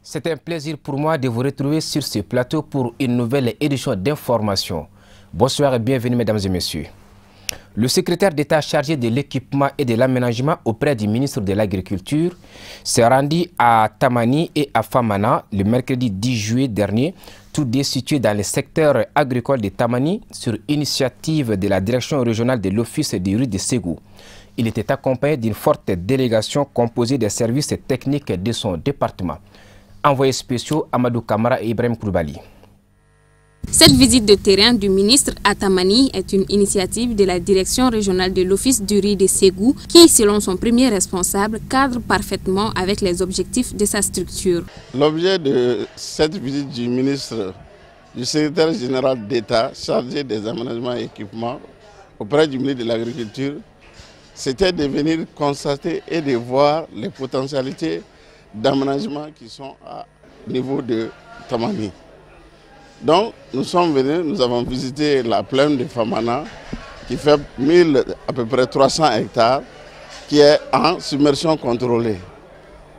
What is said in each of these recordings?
C'est un plaisir pour moi de vous retrouver sur ce plateau pour une nouvelle édition d'information. Bonsoir et bienvenue mesdames et messieurs. Le secrétaire d'État chargé de l'équipement et de l'aménagement auprès du ministre de l'Agriculture s'est rendu à Tamani et à Famana le mercredi 10 juillet dernier, tous deux situés dans le secteur agricole de Tamani sur initiative de la direction régionale de l'Office du riz de Ségou. Il était accompagné d'une forte délégation composée des services techniques de son département. Envoyés spéciaux Amadou Kamara et Ibrahim Koulibaly. Cette visite de terrain du ministre à Tamani est une initiative de la direction régionale de l'Office du riz de Ségou qui, selon son premier responsable, cadre parfaitement avec les objectifs de sa structure. L'objet de cette visite du ministre, du secrétaire général d'État chargé des aménagements et équipements auprès du ministre de l'Agriculture, c'était de venir constater et de voir les potentialités d'aménagement qui sont à niveau de Tamani. Donc nous sommes venus, nous avons visité la plaine de Famana qui fait à peu près 300 hectares qui est en submersion contrôlée.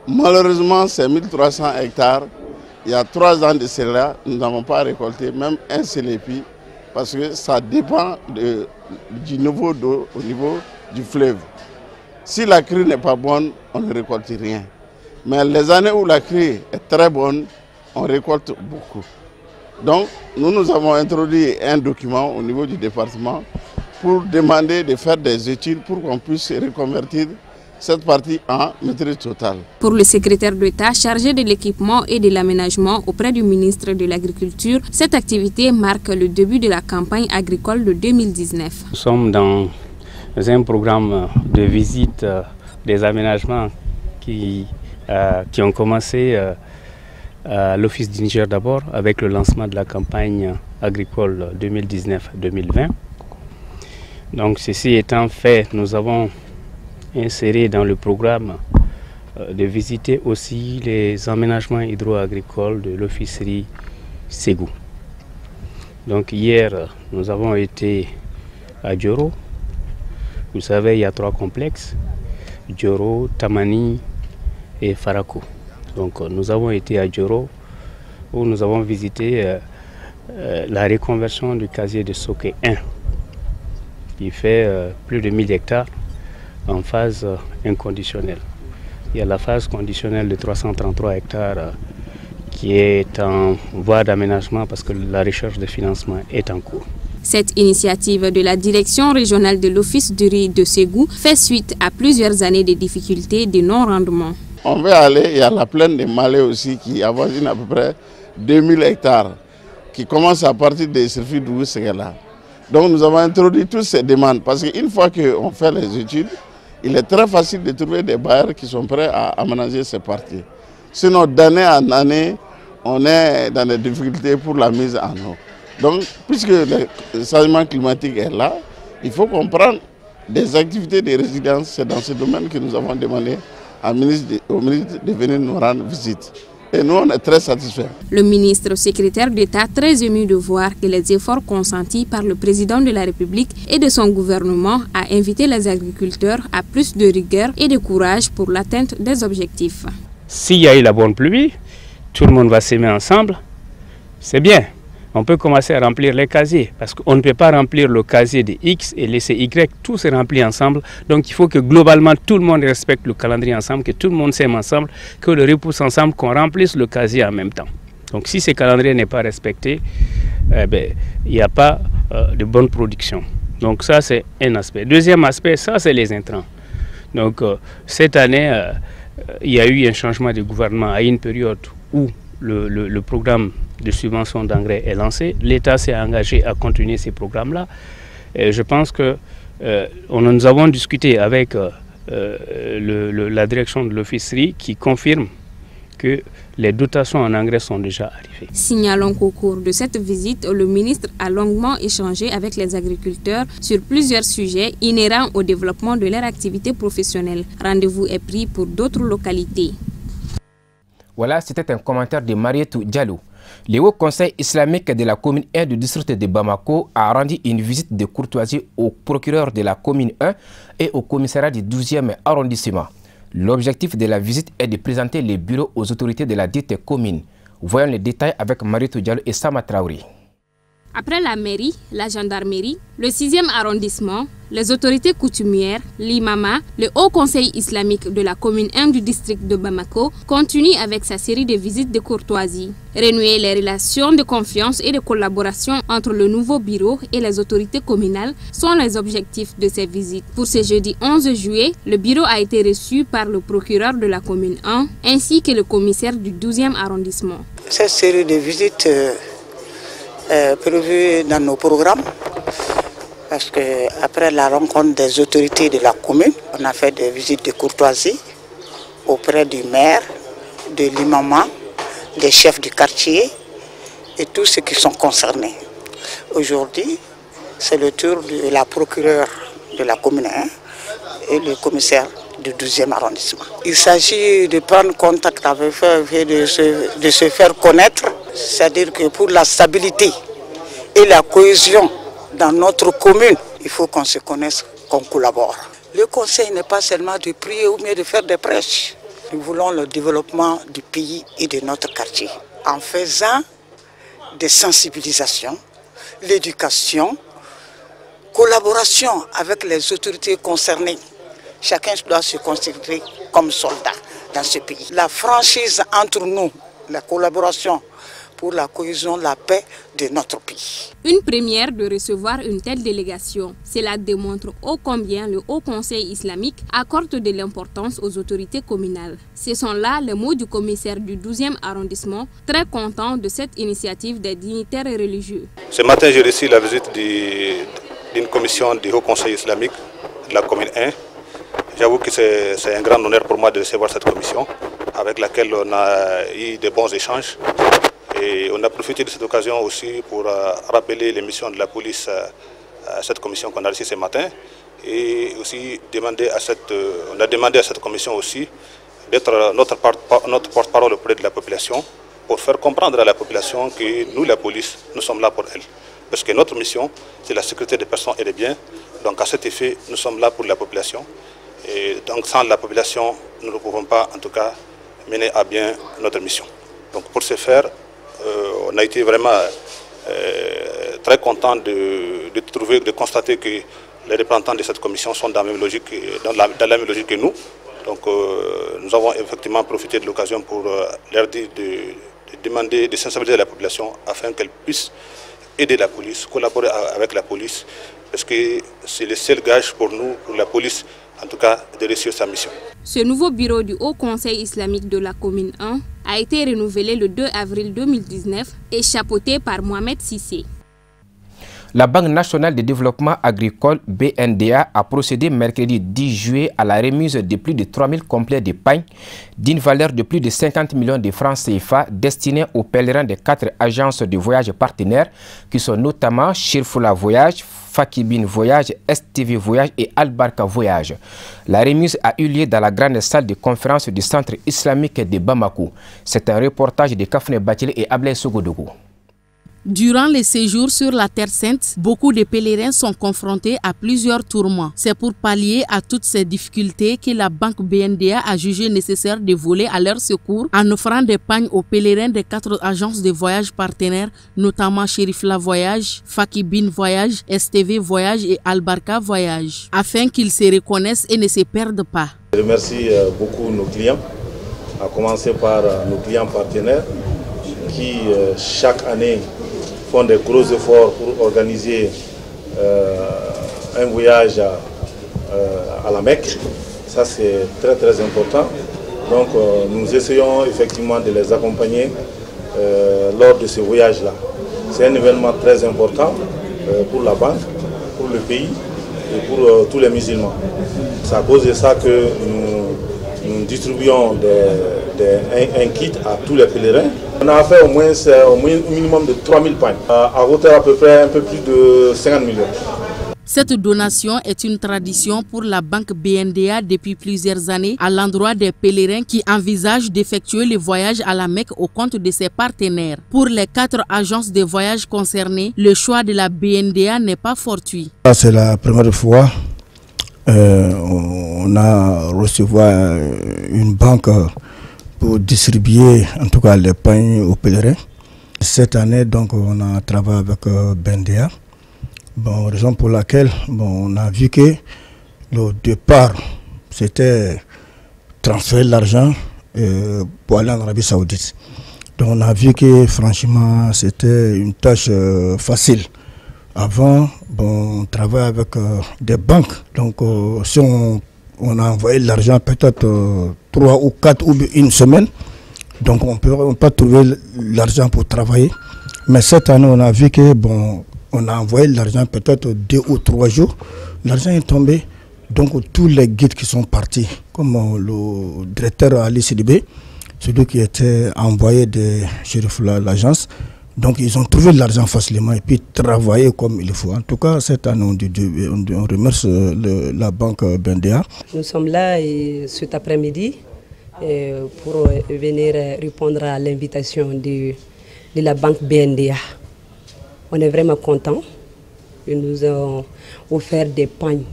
Malheureusement ces 1300 hectares, il y a 3 ans de cela, nous n'avons pas récolté même un seul épi parce que ça dépend du niveau d'eau au niveau du fleuve. Si la crue n'est pas bonne, on ne récolte rien. Mais les années où la crue est très bonne, on récolte beaucoup. Donc, nous avons introduit un document au niveau du département pour demander de faire des études pour qu'on puisse reconvertir cette partie en maîtrise totale. Pour le secrétaire d'État chargé de l'équipement et de l'aménagement auprès du ministre de l'Agriculture, cette activité marque le début de la campagne agricole de 2019. Nous sommes dans un programme de visite des aménagements qui ont commencé à l'Office du Niger d'abord avec le lancement de la campagne agricole 2019-2020. Donc ceci étant fait, nous avons inséré dans le programme de visiter aussi les aménagements hydro-agricoles de l'officerie Ségou. Donc hier, nous avons été à Dioro. Vous savez, il y a 3 complexes, Dioro, Tamani et Farako. Donc nous avons été à Dioro où nous avons visité la reconversion du casier de Soké 1 qui fait plus de 1000 hectares en phase inconditionnelle. Il y a la phase conditionnelle de 333 hectares qui est en voie d'aménagement parce que la recherche de financement est en cours. Cette initiative de la direction régionale de l'Office du riz de Ségou fait suite à plusieurs années de difficultés de non-rendement. On veut aller, il y a la plaine de Malé aussi qui avoisine à peu près 2000 hectares, qui commence à partir des circuits d'Oussegala. Donc nous avons introduit toutes ces demandes parce qu'une fois qu'on fait les études, il est très facile de trouver des bailleurs qui sont prêts à aménager ces parties. Sinon d'année en année, on est dans des difficultés pour la mise en eau. Donc puisque le changement climatique est là, il faut comprendre des activités de résilience. C'est dans ce domaine que nous avons demandé au ministre de venir nous rendre visite. Et nous, on est très satisfaits. Le ministre secrétaire d'État, très ému de voir que les efforts consentis par le président de la République et de son gouvernement a invité les agriculteurs à plus de rigueur et de courage pour l'atteinte des objectifs. S'il y a eu la bonne pluie, tout le monde va s'aimer ensemble, c'est bien. On peut commencer à remplir les casiers parce qu'on ne peut pas remplir le casier de X et laisser Y, tout se remplit ensemble. Donc il faut que globalement tout le monde respecte le calendrier ensemble, que tout le monde s'aime ensemble, que le repousse ensemble, qu'on remplisse le casier en même temps. Donc si ce calendrier n'est pas respecté, il n'y a pas de bonne production. Donc ça c'est un aspect. Deuxième aspect, ça c'est les intrants. Donc cette année, il y a eu un changement de gouvernement à une période où le programme de subvention d'engrais est lancé. L'État s'est engagé à continuer ces programmes-là. Je pense que nous avons discuté avec la direction de l'officerie qui confirme que les dotations en engrais sont déjà arrivées. Signalons qu'au cours de cette visite, le ministre a longuement échangé avec les agriculteurs sur plusieurs sujets inhérents au développement de leur activité professionnelle. Rendez-vous est pris pour d'autres localités. Voilà, c'était un commentaire de Marietou Diallo. Le Haut Conseil islamique de la commune 1 du district de Bamako a rendu une visite de courtoisie au procureur de la commune 1 et au commissariat du 12e arrondissement. L'objectif de la visite est de présenter les bureaux aux autorités de la dite commune. Voyons les détails avec Maritou Diallo et Sama Traoré. Après la mairie, la gendarmerie, le 6e arrondissement, les autorités coutumières, l'imama, le Haut Conseil islamique de la commune 1 du district de Bamako continue avec sa série de visites de courtoisie. Renouer les relations de confiance et de collaboration entre le nouveau bureau et les autorités communales sont les objectifs de ces visites. Pour ce jeudi 11 juillet, le bureau a été reçu par le procureur de la commune 1 ainsi que le commissaire du 12e arrondissement. Cette série de visites prévu dans nos programmes parce qu'après la rencontre des autorités de la commune, on a fait des visites de courtoisie auprès du maire, de l'imam, des chefs du quartier et tous ceux qui sont concernés. Aujourd'hui, c'est le tour de la procureure de la commune 1 et le commissaire du 12e arrondissement. Il s'agit de prendre contact avec eux et de se faire connaître. C'est-à-dire que pour la stabilité et la cohésion dans notre commune, il faut qu'on se connaisse, qu'on collabore. Le conseil n'est pas seulement de prier ou bien de faire des prêches. Nous voulons le développement du pays et de notre quartier en faisant des sensibilisations, l'éducation, collaboration avec les autorités concernées. Chacun doit se considérer comme soldat dans ce pays. La franchise entre nous, la collaboration pour la cohésion, la paix de notre pays. Une première de recevoir une telle délégation. Cela démontre ô combien le Haut Conseil islamique accorde de l'importance aux autorités communales. Ce sont là les mots du commissaire du 12e arrondissement, très content de cette initiative des dignitaires religieux. Ce matin, j'ai reçu la visite d'une commission du Haut Conseil islamique de la commune 1. J'avoue que c'est un grand honneur pour moi de recevoir cette commission, avec laquelle on a eu de bons échanges. Et on a profité de cette occasion aussi pour rappeler les missions de la police à cette commission qu'on a reçue ce matin. Et aussi on a demandé à cette commission aussi d'être notre porte-parole auprès de la population pour faire comprendre à la population que nous, la police, nous sommes là pour elle. Parce que notre mission, c'est la sécurité des personnes et des biens. Donc à cet effet, nous sommes là pour la population. Et donc sans la population, nous ne pouvons pas en tout cas mener à bien notre mission. Donc pour ce faire, on a été vraiment très content de constater que les représentants de cette commission sont dans la même logique, dans la même logique que nous. Donc nous avons effectivement profité de l'occasion pour leur dire de demander, de sensibiliser la population afin qu'elle puisse aider la police, collaborer avec la police, parce que c'est le seul gage pour nous, pour la police, en tout cas, de réussir sa mission. Ce nouveau bureau du Haut Conseil islamique de la commune 1 a été renouvelé le 2 avril 2019 et chapeauté par Mohamed Sissé. La Banque nationale de développement agricole BNDA a procédé mercredi 10 juillet à la remise de plus de 3000 complets de pain d'une valeur de plus de 50 millions de francs CFA destinés aux pèlerins des 4 agences de voyage partenaires qui sont notamment Shirfula Voyage, Fakibin Voyage, STV Voyage et Albarka Voyage. La remise a eu lieu dans la grande salle de conférence du centre islamique de Bamako. C'est un reportage de Kafne Batile et Ablay Sogodougou. Durant les séjours sur la Terre Sainte, beaucoup de pèlerins sont confrontés à plusieurs tourments. C'est pour pallier à toutes ces difficultés que la banque BNDA a jugé nécessaire de voler à leur secours en offrant des pagnes aux pèlerins des 4 agences de voyage partenaires, notamment Shirifla Voyage, Fakibin Voyage, STV Voyage et Albarka Voyage, afin qu'ils se reconnaissent et ne se perdent pas. Je remercie beaucoup nos clients, à commencer par nos clients partenaires qui chaque année font des gros efforts pour organiser un voyage à la Mecque. Ça, c'est très très important. Donc nous essayons effectivement de les accompagner lors de ce voyage-là. C'est un événement très important pour la banque, pour le pays et pour tous les musulmans. C'est à cause de ça que nous distribuons un kit à tous les pèlerins. On a fait au moins un minimum de 3000 pagnes, à hauteur à peu près un peu plus de 50 millions. Cette donation est une tradition pour la banque BNDA depuis plusieurs années à l'endroit des pèlerins qui envisagent d'effectuer le voyage à la Mecque au compte de ses partenaires. Pour les 4 agences de voyage concernées, le choix de la BNDA n'est pas fortuit. C'est la première fois on a reçu une banque pour distribuer en tout cas les pains aux pèlerins. Cette année, donc, on a travaillé avec BNDA. Bon, raison pour laquelle on a vu que le départ, c'était transférer l'argent pour aller en Arabie Saoudite. Donc on a vu que franchement, c'était une tâche facile. Avant, on travaillait avec des banques. Donc si on a envoyé l'argent peut-être 3 ou 4 ou une semaine, donc on peut pas trouver l'argent pour travailler. Mais cette année, on a vu que on a envoyé l'argent peut-être 2 ou 3 jours. L'argent est tombé. Donc tous les guides qui sont partis, comme le directeur Ali Sidibé, celui qui était envoyé de l'agence, donc ils ont trouvé l'argent facilement et puis travaillé comme il faut. En tout cas, cette année, on remercie la banque BNDA. Nous sommes là cet après-midi pour venir répondre à l'invitation de la banque BNDA. On est vraiment contents. Ils nous ont offert des pagnes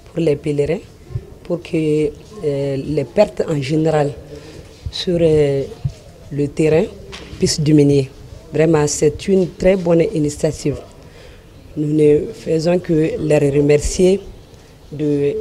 pour les pèlerins, pour que les pertes en général sur le terrain puissent diminuer. Vraiment, c'est une très bonne initiative. Nous ne faisons que les remercier de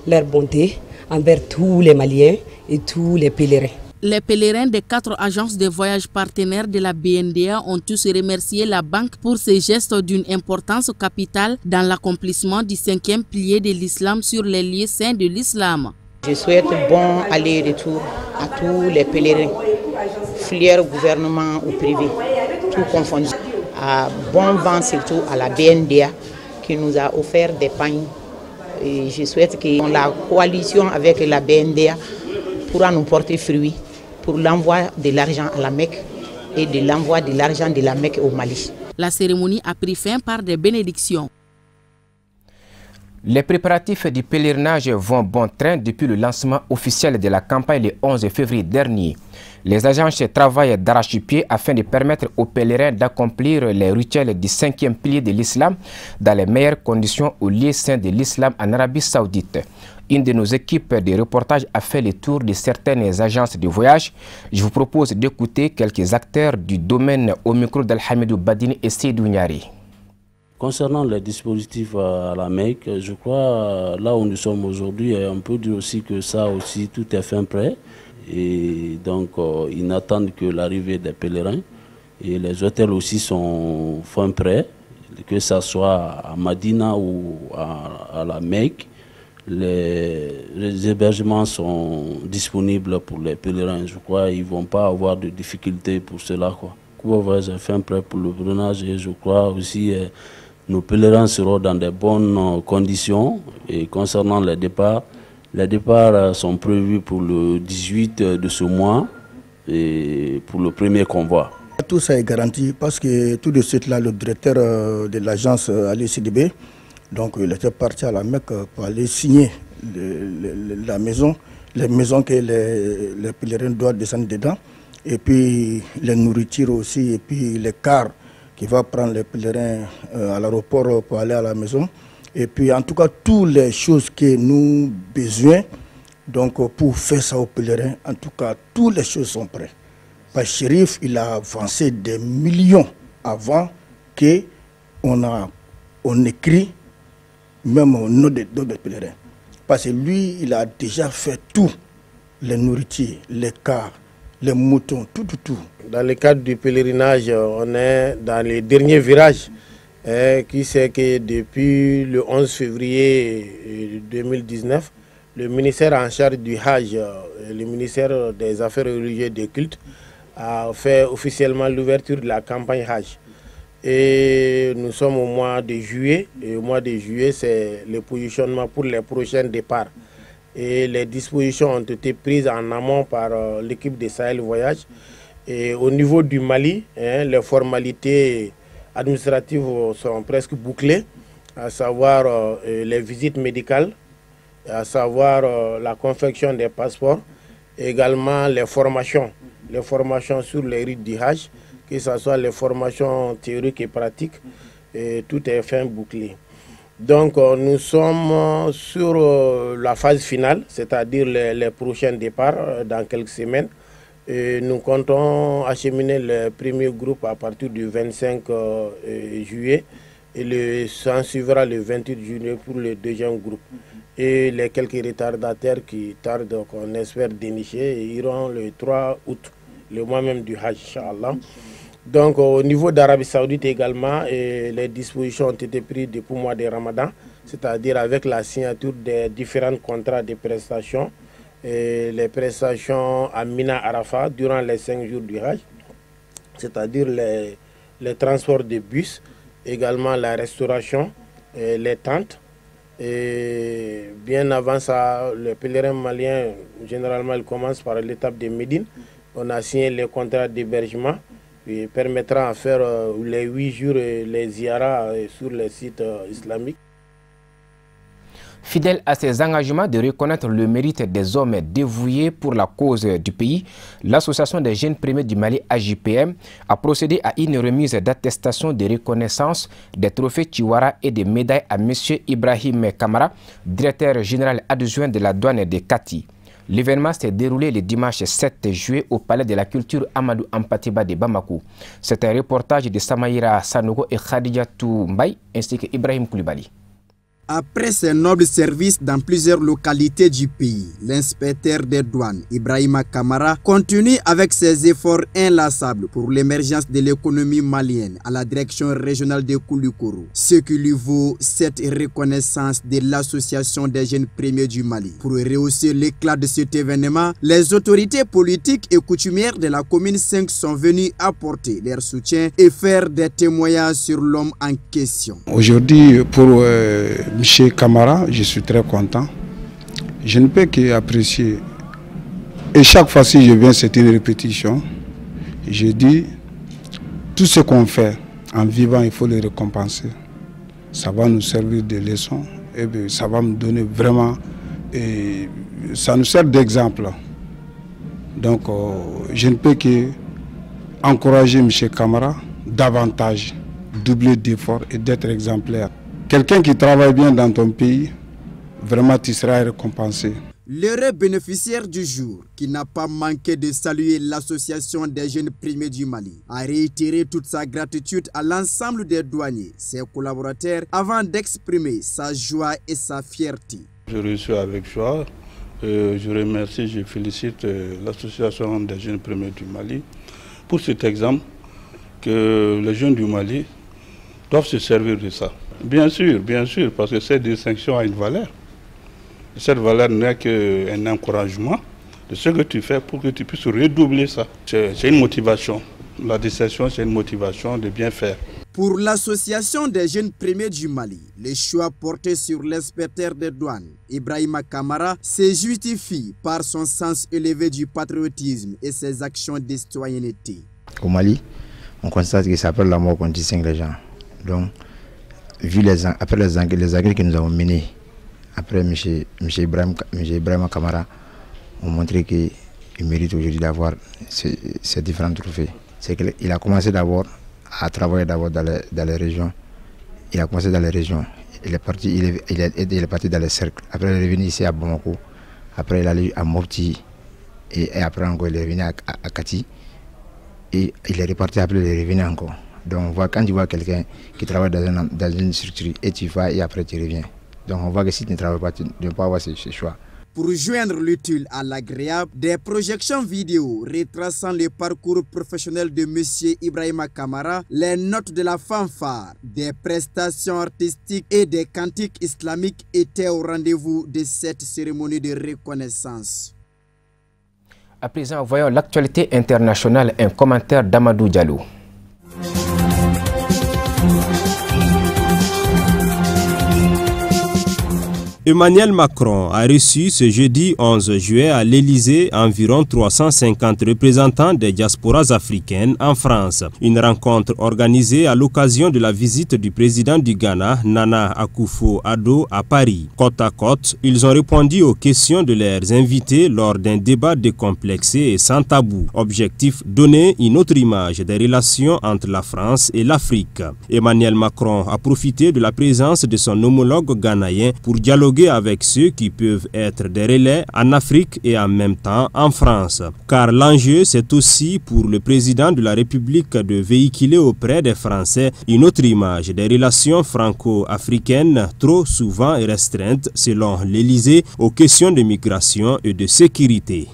leur bonté envers tous les Maliens et tous les pèlerins. Les pèlerins des 4 agences de voyage partenaires de la BNDA ont tous remercié la banque pour ces gestes d'une importance capitale dans l'accomplissement du 5e pilier de l'islam sur les lieux saints de l'islam. Je souhaite bon aller-retour à tous les pèlerins, filières, gouvernement ou privé, tout confondu. Bon vent surtout à la BNDA qui nous a offert des pagnes. Et je souhaite que la coalition avec la BNDA pourra nous porter fruit pour l'envoi de l'argent à la Mecque et de l'envoi de l'argent de la Mecque au Mali. La cérémonie a pris fin par des bénédictions. Les préparatifs du pèlerinage vont bon train depuis le lancement officiel de la campagne le 11 février dernier. Les agences travaillent d'arrache-pied afin de permettre aux pèlerins d'accomplir les rituels du 5e pilier de l'islam dans les meilleures conditions au lieu saint de l'islam en Arabie Saoudite. Une de nos équipes de reportage a fait le tour de certaines agences de voyage. Je vous propose d'écouter quelques acteurs du domaine au micro d'Al-Hamidou Badini et Seydou Niari. Concernant les dispositifs à la Mecque, je crois là où nous sommes aujourd'hui, on peut dire aussi que ça aussi tout est fin prêt. Et donc ils n'attendent que l'arrivée des pèlerins. Et les hôtels aussi sont fin prêts, que ce soit à Madina ou à la Mecque. Les hébergements sont disponibles pour les pèlerins. Je crois qu'ils ne vont pas avoir de difficultés pour cela. Cuba Voyage est fin prêt pour le pèlerinage et je crois aussi nos pèlerins seront dans de bonnes conditions. Et concernant les départs sont prévus pour le 18 de ce mois et pour le premier convoi. Tout ça est garanti parce que tout de suite là, le directeur de l'agence Ali Sidibé, donc il était parti à la Mecque pour aller signer les maisons que les pèlerins doivent descendre dedans, et puis les nourritures aussi, et puis les cars qui vont prendre les pèlerins à l'aéroport pour aller à la maison. Et puis en tout cas, toutes les choses que nous avons besoin donc, pour faire ça aux pèlerins, en tout cas, toutes les choses sont prêtes. Parce que Chérif, il a avancé des millions avant qu'on écrit même au nom d'autres pèlerins. Parce que lui, il a déjà fait tout. Les nourritures, les cars, les moutons, tout. Dans le cadre du pèlerinage, on est dans les derniers virages. Qui sait que depuis le 11 février 2019, le ministère en charge du Hajj, le ministère des Affaires religieuses et des cultes, a fait officiellement l'ouverture de la campagne Hajj. Et nous sommes au mois de juillet, et au mois de juillet, c'est le positionnement pour les prochains départs. Et les dispositions ont été prises en amont par l'équipe de Sahel Voyage. Et au niveau du Mali, les formalités administratives sont presque bouclées. à savoir les visites médicales, à savoir la confection des passeports, également les formations sur les rites du Hajj, que ce soit les formations théoriques et pratiques, et tout est fin bouclé. Donc nous sommes sur la phase finale, c'est-à-dire les prochains départs dans quelques semaines. Et nous comptons acheminer le premier groupe à partir du 25 juillet et s'en suivra le 28 juillet pour le deuxième groupe. Et les quelques retardataires qui tardent, qu'on espère dénicher, iront le 3 août, le mois même du Hajj, Inch'Allah. Donc au niveau d'Arabie Saoudite également, les dispositions ont été prises depuis le mois de Ramadan, c'est-à-dire avec la signature des différents contrats de prestations, et les prestations à Mina Arafat durant les 5 jours du Hajj, c'est-à-dire les transports de bus, également la restauration, les tentes. Et bien avant ça, les pèlerins maliens, généralement, ils commencent par l'étape de Médine. On a signé les contrats d'hébergement qui permettra à faire les 8 jours les ziyaras sur les sites islamiques. Fidèle à ses engagements de reconnaître le mérite des hommes dévoués pour la cause du pays, l'Association des jeunes premiers du Mali, AJPM, a procédé à une remise d'attestation de reconnaissance des trophées Tiwara et des médailles à M. Ibrahim Kamara, directeur général adjoint de la douane de Kati. L'événement s'est déroulé le dimanche 7 juillet au Palais de la Culture Amadou Ampatiba de Bamako. C'est un reportage de Samaïra Sanogo et Khadijatou Mbaye ainsi que Ibrahim Koulibaly. Après ses nobles services dans plusieurs localités du pays, l'inspecteur des douanes, Ibrahima Kamara, continue avec ses efforts inlassables pour l'émergence de l'économie malienne à la direction régionale de Koulikoro, ce qui lui vaut cette reconnaissance de l'Association des jeunes premiers du Mali. Pour rehausser l'éclat de cet événement, les autorités politiques et coutumières de la commune 5 sont venues apporter leur soutien et faire des témoignages sur l'homme en question. Aujourd'hui, pour M. Kamara, je suis très content. Je ne peux qu'apprécier. Et chaque fois que je viens, c'est une répétition. Je dis, tout ce qu'on fait en vivant, il faut le récompenser. Ça va nous servir de leçon. Et bien, ça va me donner vraiment... Et ça nous sert d'exemple. Donc, je ne peux qu'encourager M. Kamara davantage, doubler d'efforts et d'être exemplaire. Quelqu'un qui travaille bien dans ton pays, vraiment tu seras récompensé. L'heureux bénéficiaire du jour, qui n'a pas manqué de saluer l'Association des jeunes primés du Mali, a réitéré toute sa gratitude à l'ensemble des douaniers, ses collaborateurs, avant d'exprimer sa joie et sa fierté. Je reçois avec joie, je remercie, je félicite l'Association des jeunes primés du Mali pour cet exemple que les jeunes du Mali doivent se servir de ça. Bien sûr, parce que cette distinction a une valeur. Cette valeur n'est qu'un encouragement de ce que tu fais pour que tu puisses redoubler ça. C'est une motivation. La distinction, c'est une motivation de bien faire. Pour l'Association des jeunes premiers du Mali, le choix porté sur l'inspecteur des douanes, Ibrahima Kamara, se justifie par son sens élevé du patriotisme et ses actions de citoyenneté. Au Mali, on constate que ça appelle la mort qu'on distingue les gens. Donc, vu après les enquêtes que nous avons menées, après M. Ibrahima Kamara, ont montré qu'il mérite aujourd'hui d'avoir ces différents trophées. C'est qu'il a commencé d'abord à travailler dans les régions. Il a commencé dans les régions. Il est parti dans les cercles. Après, il est revenu ici à Bamako. Après, il est allé à Mopti. Et après, encore, il est revenu à Kati. Et il est reparti, après, il est revenu encore. Donc, quand tu vois quelqu'un qui travaille dans une structure et tu vas et après tu reviens. Donc, on voit que si tu ne travailles pas, tu ne peux pas avoir ce choix. Pour joindre l'utile à l'agréable, des projections vidéo retraçant le parcours professionnel de M. Ibrahima Kamara, les notes de la fanfare, des prestations artistiques et des cantiques islamiques étaient au rendez-vous de cette cérémonie de reconnaissance. À présent, voyons l'actualité internationale, un commentaire d'Amadou Diallo. Emmanuel Macron a reçu ce jeudi 11 juillet à l'Élysée environ 350 représentants des diasporas africaines en France. Une rencontre organisée à l'occasion de la visite du président du Ghana, Nana Akufo-Addo, à Paris. Côte à côte, ils ont répondu aux questions de leurs invités lors d'un débat décomplexé et sans tabou. Objectif, donner une autre image des relations entre la France et l'Afrique. Emmanuel Macron a profité de la présence de son homologue ghanéen pour dialoguer avec ceux qui peuvent être des relais en Afrique et en même temps en France. Car l'enjeu, c'est aussi pour le président de la République de véhiculer auprès des Français une autre image des relations franco-africaines trop souvent restreintes, selon l'Élysée, aux questions de migration et de sécurité.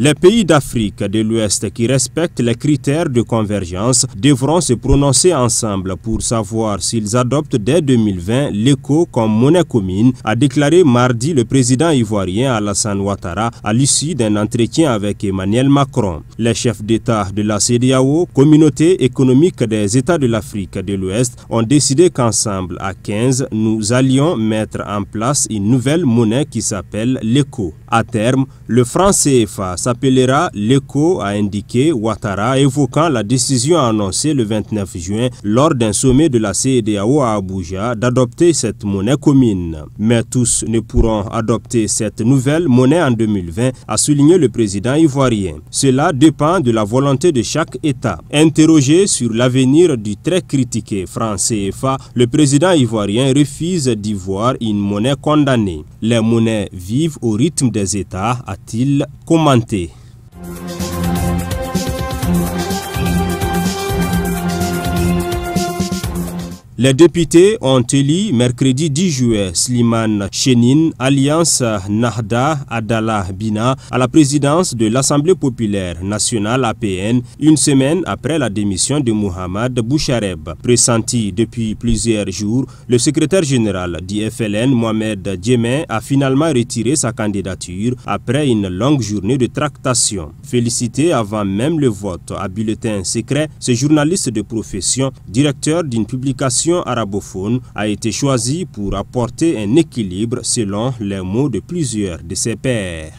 Les pays d'Afrique de l'Ouest qui respectent les critères de convergence devront se prononcer ensemble pour savoir s'ils adoptent dès 2020 l'ECO comme monnaie commune, a déclaré mardi le président ivoirien Alassane Ouattara à l'issue d'un entretien avec Emmanuel Macron. Les chefs d'État de la CEDEAO, communauté économique des États de l'Afrique de l'Ouest, ont décidé qu'ensemble, à 15, nous allions mettre en place une nouvelle monnaie qui s'appelle l'ECO. À terme, le franc CFA s'appellera l'ECO, a indiqué Ouattara, évoquant la décision annoncée le 29 juin lors d'un sommet de la CEDEAO à Abuja d'adopter cette monnaie commune. Mais tous ne pourront adopter cette nouvelle monnaie en 2020, a souligné le président ivoirien. Cela dépend de la volonté de chaque État. Interrogé sur l'avenir du très critiqué franc CFA, le président ivoirien refuse d'y voir une monnaie condamnée. Les monnaies vivent au rythme des États, a-t-il commenté. Les députés ont élu mercredi 10 juillet Slimane Chenine, Alliance Nahda Adala Bina, à la présidence de l'Assemblée populaire nationale APN, une semaine après la démission de Mohamed Bouchareb. Pressenti depuis plusieurs jours, le secrétaire général du FLN, Mohamed Djemé, a finalement retiré sa candidature après une longue journée de tractation. Félicité avant même le vote à bulletin secret, ce journaliste de profession, directeur d'une publication arabophone, a été choisi pour apporter un équilibre selon les mots de plusieurs de ses pairs.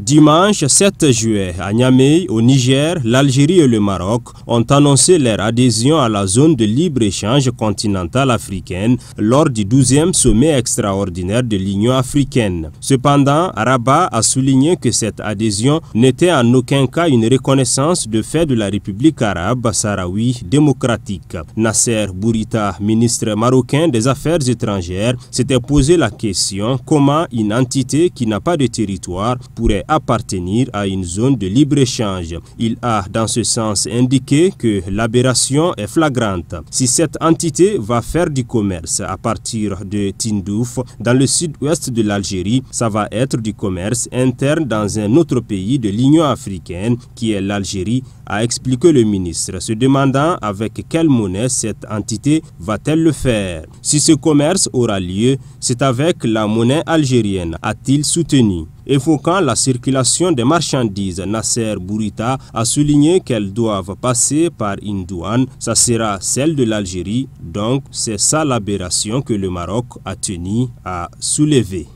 Dimanche 7 juillet, à Niamey, au Niger, l'Algérie et le Maroc ont annoncé leur adhésion à la zone de libre-échange continentale africaine lors du 12e sommet extraordinaire de l'Union africaine. Cependant, Rabat a souligné que cette adhésion n'était en aucun cas une reconnaissance de fait de la République arabe sahraoui démocratique. Nasser Bourita, ministre marocain des Affaires étrangères, s'était posé la question comment une entité qui n'a pas de territoire pourrait appartenir à une zone de libre-échange. Il a dans ce sens indiqué que l'aberration est flagrante. Si cette entité va faire du commerce à partir de Tindouf, dans le sud-ouest de l'Algérie, ça va être du commerce interne dans un autre pays de l'Union africaine, qui est l'Algérie, a expliqué le ministre, se demandant avec quelle monnaie cette entité va-t-elle le faire. Si ce commerce aura lieu, c'est avec la monnaie algérienne, a-t-il soutenu. Évoquant la circulation des marchandises, Nasser Bourita a souligné qu'elles doivent passer par une douane. Ça sera celle de l'Algérie, donc c'est ça l'aberration que le Maroc a tenu à soulever.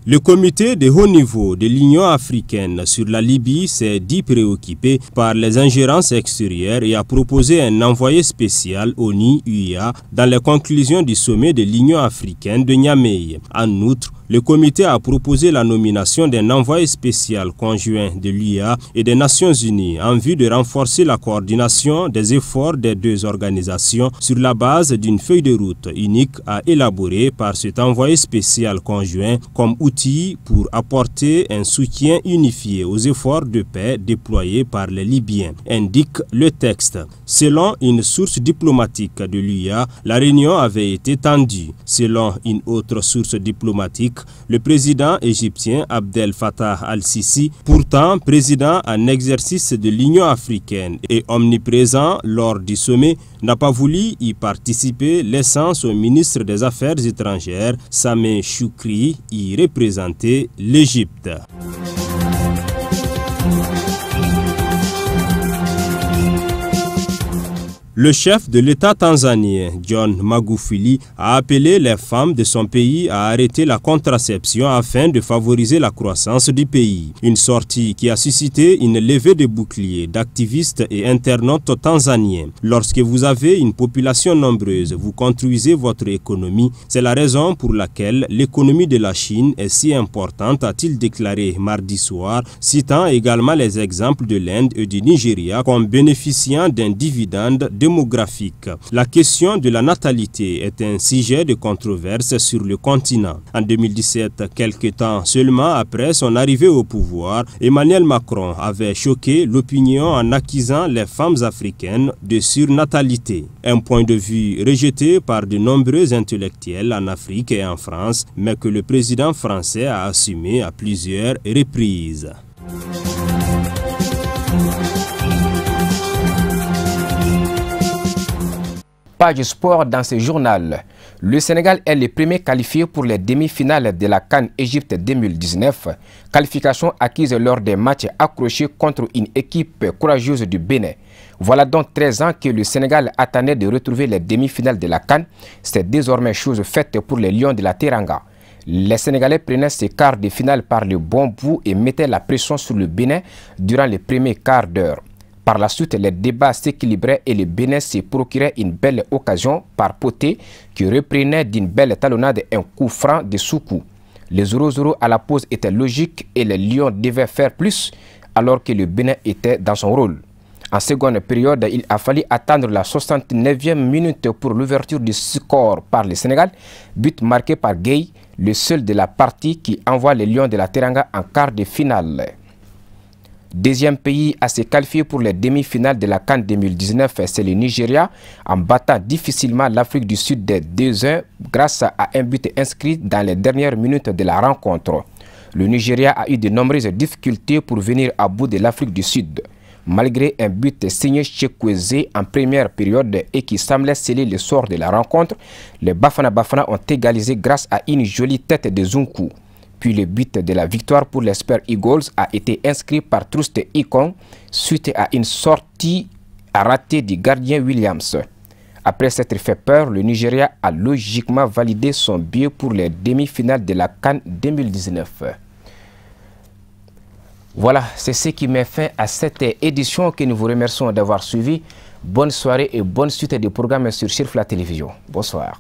Le comité de haut niveau de l'Union africaine sur la Libye s'est dit préoccupé par les ingérences extérieures et a proposé un envoyé spécial ONU-UIA dans les conclusions du sommet de l'Union africaine de Niamey. En outre, le comité a proposé la nomination d'un envoyé spécial conjoint de l'UIA et des Nations Unies en vue de renforcer la coordination des efforts des deux organisations sur la base d'une feuille de route unique à élaborer par cet envoyé spécial conjoint comme outil pour apporter un soutien unifié aux efforts de paix déployés par les Libyens, indique le texte. Selon une source diplomatique de l'UIA, la réunion avait été tendue. Selon une autre source diplomatique, le président égyptien Abdel Fattah al-Sisi, pourtant président en exercice de l'Union africaine et omniprésent lors du sommet, n'a pas voulu y participer, laissant son ministre des Affaires étrangères, Sameh Choukri, y représenter l'Égypte. Le chef de l'État tanzanien, John Magufuli, a appelé les femmes de son pays à arrêter la contraception afin de favoriser la croissance du pays. Une sortie qui a suscité une levée de boucliers d'activistes et internautes tanzaniens. Lorsque vous avez une population nombreuse, vous construisez votre économie. C'est la raison pour laquelle l'économie de la Chine est si importante, a-t-il déclaré mardi soir, citant également les exemples de l'Inde et du Nigeria comme bénéficiant d'un dividende démographique. La question de la natalité est un sujet de controverse sur le continent. En 2017, quelques temps seulement après son arrivée au pouvoir, Emmanuel Macron avait choqué l'opinion en accusant les femmes africaines de surnatalité. Un point de vue rejeté par de nombreux intellectuels en Afrique et en France, mais que le président français a assumé à plusieurs reprises. Page sport dans ce journal. Le Sénégal est le premier qualifié pour les demi-finales de la CAN Égypte 2019. Qualification acquise lors des matchs accrochés contre une équipe courageuse du Bénin. Voilà donc 13 ans que le Sénégal attendait de retrouver les demi-finales de la CAN. C'est désormais chose faite pour les Lions de la Teranga. Les Sénégalais prenaient ces quarts de finale par le bon bout et mettaient la pression sur le Bénin durant les premiers quarts d'heure. Par la suite, les débats s'équilibraient et le Bénin se procurait une belle occasion par Poté qui reprenait d'une belle talonnade un coup franc de sous-coup. Les 0-0 à la pause étaient logiques et les Lions devaient faire plus alors que le Bénin était dans son rôle. En seconde période, il a fallu attendre la 69e minute pour l'ouverture du score par le Sénégal, but marqué par Gueye, le seul de la partie qui envoie les Lions de la Teranga en quart de finale. Deuxième pays à se qualifier pour les demi-finales de la CAN 2019, c'est le Nigeria, en battant difficilement l'Afrique du Sud des 2-1 grâce à un but inscrit dans les dernières minutes de la rencontre. Le Nigeria a eu de nombreuses difficultés pour venir à bout de l'Afrique du Sud. Malgré un but signé Chekweze en première période et qui semblait sceller le sort de la rencontre, les Bafana Bafana ont égalisé grâce à une jolie tête de Zunku. Puis le but de la victoire pour les Super Eagles a été inscrit par Truste Ikong suite à une sortie ratée du gardien Williams. Après s'être fait peur, le Nigeria a logiquement validé son billet pour les demi-finales de la CAN 2019. Voilà, c'est ce qui met fin à cette édition que nous vous remercions d'avoir suivi. Bonne soirée et bonne suite des programmes sur Chirfla Télévision. Bonsoir.